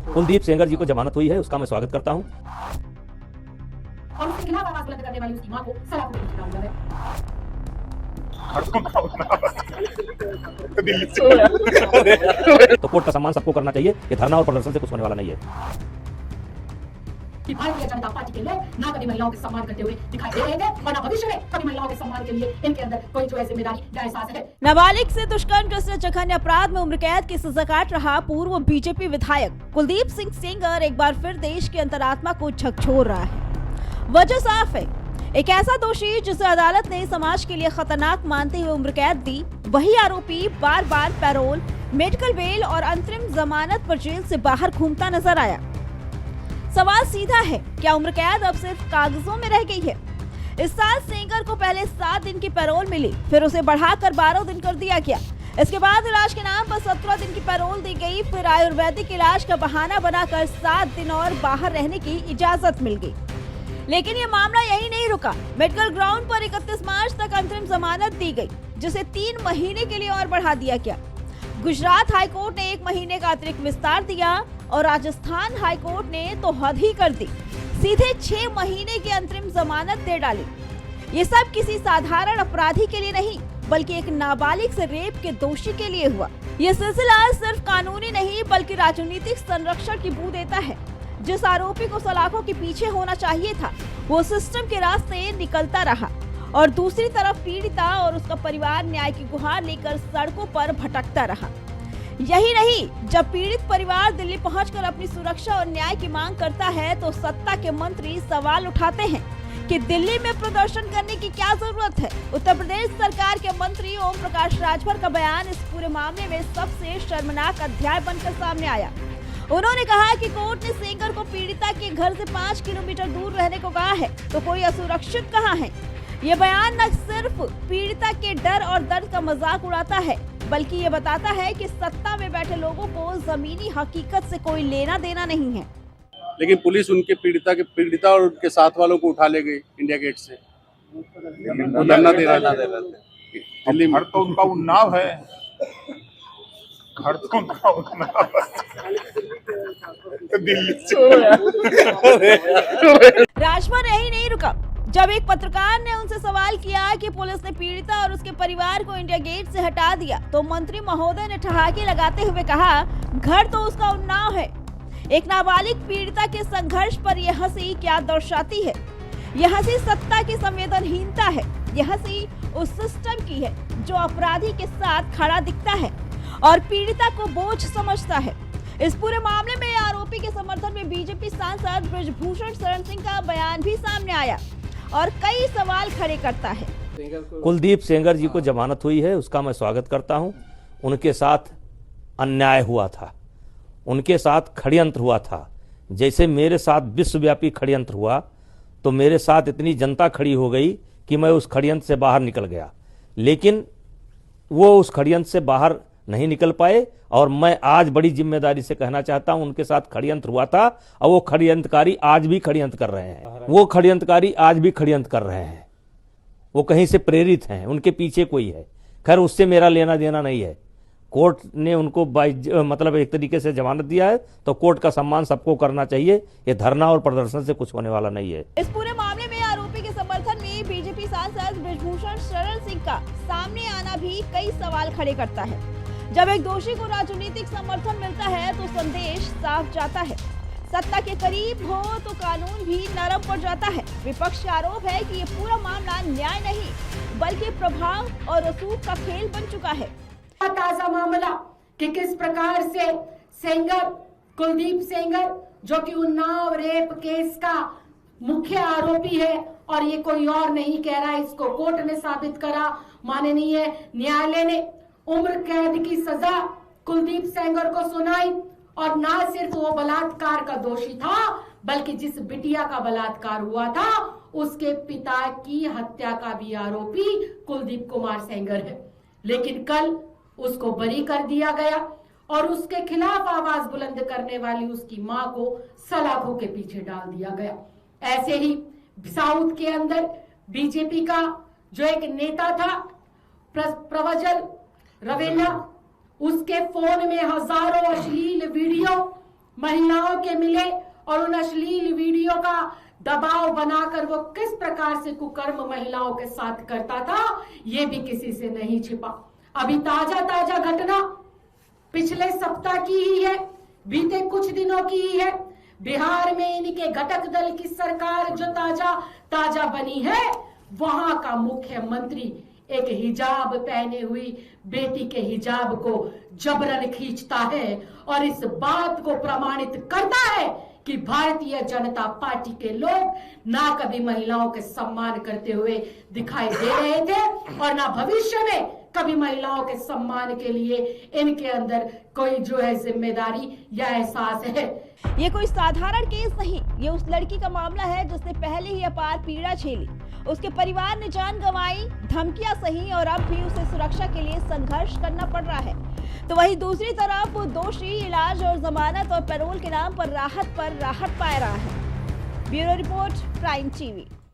कुलदीप सेंगर जी को जमानत हुई है, उसका मैं स्वागत करता हूं। और उसके खिलाफ आवाज बुलंद करने वाली उसकी मां को सलाखों के पीछे डाल दिया तो कोर्ट का सम्मान सबको करना चाहिए। ये धरना और प्रदर्शन से कुछ होने वाला नहीं है। कि भारतीय जनता पार्टी के लोग ना कभी महिलाओं के सम्मान करते हुए दिखाई दे रहे थे और ना भविष्य में कभी महिलाओं के सम्मान के लिए इनके अंदर कोई जो है जिम्मेदारी या एहसास है। नाबालिग से दुष्कर्म जैसे जघन्य अपराध में उम्र कैद की सजा काट रहा पूर्व बीजेपी विधायक कुलदीप सिंह सेंगर एक बार फिर देश की अंतरात्मा को झकझोर रहा है। वजह साफ है, एक ऐसा दोषी जिसे अदालत ने समाज के लिए खतरनाक मानते हुए उम्र कैद दी, वही आरोपी बार बार पैरोल, मेडिकल बेल और अंतरिम जमानत पर जेल से बाहर घूमता नजर आया। सवाल सीधा है, क्या उम्र कैद अब सिर्फ कागजों में रह गई है? इस साल सेंगर को पहले 7 दिन की पैरोल मिली, फिर उसे बढ़ाकर 12 दिन कर दिया गया। इसके बाद इलाज के नाम पर 17 दिन की पैरोल दी गई, फिर आयुर्वेदिक इलाज का बहाना बनाकर 7 दिन और बाहर रहने की इजाजत मिल गई। लेकिन ये मामला यही नहीं रुका। मेडिकल ग्राउंड पर 31 मार्च तक अंतरिम जमानत दी गई, जिसे 3 महीने के लिए और बढ़ा दिया गया। गुजरात हाईकोर्ट ने 1 महीने का अतिरिक्त विस्तार दिया और राजस्थान हाईकोर्ट ने तो हद ही कर दी, सीधे 6 महीने की अंतरिम जमानत दे डाली। ये सब किसी साधारण अपराधी के लिए नहीं, बल्कि एक नाबालिग से रेप के दोषी के लिए हुआ। ये सिलसिला सिर्फ कानूनी नहीं बल्कि राजनीतिक संरक्षण की बू देता है। जिस आरोपी को सलाखों के पीछे होना चाहिए था, वो सिस्टम के रास्ते निकलता रहा और दूसरी तरफ पीड़िता और उसका परिवार न्याय की गुहार लेकर सड़कों पर भटकता रहा। यही नहीं, जब पीड़ित परिवार दिल्ली पहुंचकर अपनी सुरक्षा और न्याय की मांग करता है तो सत्ता के मंत्री सवाल उठाते हैं कि दिल्ली में प्रदर्शन करने की क्या जरूरत है। उत्तर प्रदेश सरकार के मंत्री ओम प्रकाश राजभर का बयान इस पूरे मामले में सबसे शर्मनाक अध्याय बनकर सामने आया। उन्होंने कहा कि कोर्ट ने सेंगर को पीड़िता के घर से 5 किलोमीटर दूर रहने को कहा है, तो कोई असुरक्षित कहाँ है। ये बयान न सिर्फ पीड़िता के डर और दर्द का मजाक उड़ाता है, बल्कि ये बताता है कि सत्ता में बैठे लोगों को जमीनी हकीकत से कोई लेना देना नहीं है। लेकिन पुलिस उनके पीड़िता और उनके साथ वालों को उठा ले गई इंडिया गेट से। धरना दे रहा था दिल्ली में। तो उनका उन्नाव है, घर तो उनका उन्नाव दिल्ली राजभर यही नहीं रुका। जब एक पत्रकार ने उनसे सवाल किया कि पुलिस ने पीड़िता और उसके परिवार को इंडिया गेट से हटा दिया, तो मंत्री महोदय ने ठहाके लगाते हुए कहा, घर तो उसका उन्नाव है। एक नाबालिग पीड़िता के संघर्ष पर यह हंसी क्या दर्शाती है? यह हंसी सत्ता की संवेदनहीनता है। यह हंसी उस सिस्टम की है जो अपराधी के साथ खड़ा दिखता है और पीड़िता को बोझ समझता है। इस पूरे मामले में आरोपी के समर्थन में बीजेपी सांसद बृजभूषण शरण सिंह का बयान भी सामने आया और कई सवाल खड़े करता है। कुलदीप सेंगर जी को जमानत हुई है, उसका मैं स्वागत करता हूं। उनके साथ अन्याय हुआ था, उनके साथ षड्यंत्र हुआ था। जैसे मेरे साथ विश्वव्यापी षड्यंत्र हुआ, तो मेरे साथ इतनी जनता खड़ी हो गई कि मैं उस षड्यंत्र से बाहर निकल गया, लेकिन वो उस षड्यंत्र से बाहर नहीं निकल पाए। और मैं आज बड़ी जिम्मेदारी से कहना चाहता हूं, उनके साथ षड्यंत्र हुआ था और वो षड्यंत्रकारी आज भी षड्यंत्र कर रहे हैं। वो षड्यंत्रकारी आज भी षड्यंत्र कर रहे हैं। वो कहीं से प्रेरित हैं, उनके पीछे कोई है। खैर, उससे मेरा लेना देना नहीं है। कोर्ट ने उनको मतलब एक तरीके से जमानत दिया है, तो कोर्ट का सम्मान सबको करना चाहिए। ये धरना और प्रदर्शन से कुछ होने वाला नहीं है। इस पूरे मामले में आरोपी के समर्थन में बीजेपी सांसद बृजभूषण शरण सिंह का सामने आना भी कई सवाल खड़े करता है। जब एक दोषी को राजनीतिक समर्थन मिलता है तो संदेश साफ जाता है। सत्ता के करीब हो तो कानून भी नरम पड़ जाता है। विपक्ष का आरोप है कि ये पूरा मामला न्याय नहीं बल्कि प्रभाव और रसूख का खेल बन चुका है। ताजा मामला कि किस प्रकार से सेंगर, कुलदीप सेंगर, जो कि उन्नाव रेप केस का मुख्य आरोपी है और ये कोई और नहीं कह रहा, इसको कोर्ट ने साबित करा। माननीय न्यायालय ने उम्र कैद की सजा कुलदीप सेंगर को सुनाई और ना सिर्फ वो बलात्कार का दोषी था, बल्कि जिस बिटिया का बलात्कार हुआ था उसके पिता की हत्या का भी आरोपी कुलदीप कुमार सेंगर है। लेकिन कल उसको बरी कर दिया गया और उसके खिलाफ आवाज बुलंद करने वाली उसकी मां को सलाखों के पीछे डाल दिया गया। ऐसे ही साउथ के अंदर बीजेपी का जो एक नेता था प्रवजल रवेला, उसके फोन में हजारों अश्लील वीडियो महिलाओं के मिले और उन अश्लील वीडियो का दबाव बनाकर वो किस प्रकार से कुकर्म महिलाओं के साथ करता था, ये भी किसी से नहीं छिपा। अभी ताजा घटना पिछले सप्ताह की ही है, बीते कुछ दिनों की ही है। बिहार में इनके घटक दल की सरकार जो ताजा बनी है, वहां का मुख्यमंत्री एक हिजाब पहने हुई बेटी के हिजाब को जबरन खींचता है और इस बात को प्रमाणित करता है कि भारतीय जनता पार्टी के लोग ना कभी महिलाओं के सम्मान करते हुए दिखाई दे रहे थे और ना भविष्य में कभी महिलाओं के सम्मान के लिए इनके अंदर कोई जो है जिम्मेदारी या एहसास है। ये कोई साधारण केस नहीं, ये उस लड़की का मामला है जिसने पहले ही अपार पीड़ा झेली। उसके परिवार ने जान गंवाई, धमकियां सही और अब भी उसे सुरक्षा के लिए संघर्ष करना पड़ रहा है। तो वहीं दूसरी तरफ दोषी इलाज और जमानत और पैरोल के नाम पर राहत पा रहा है। Bureau report, prime TV.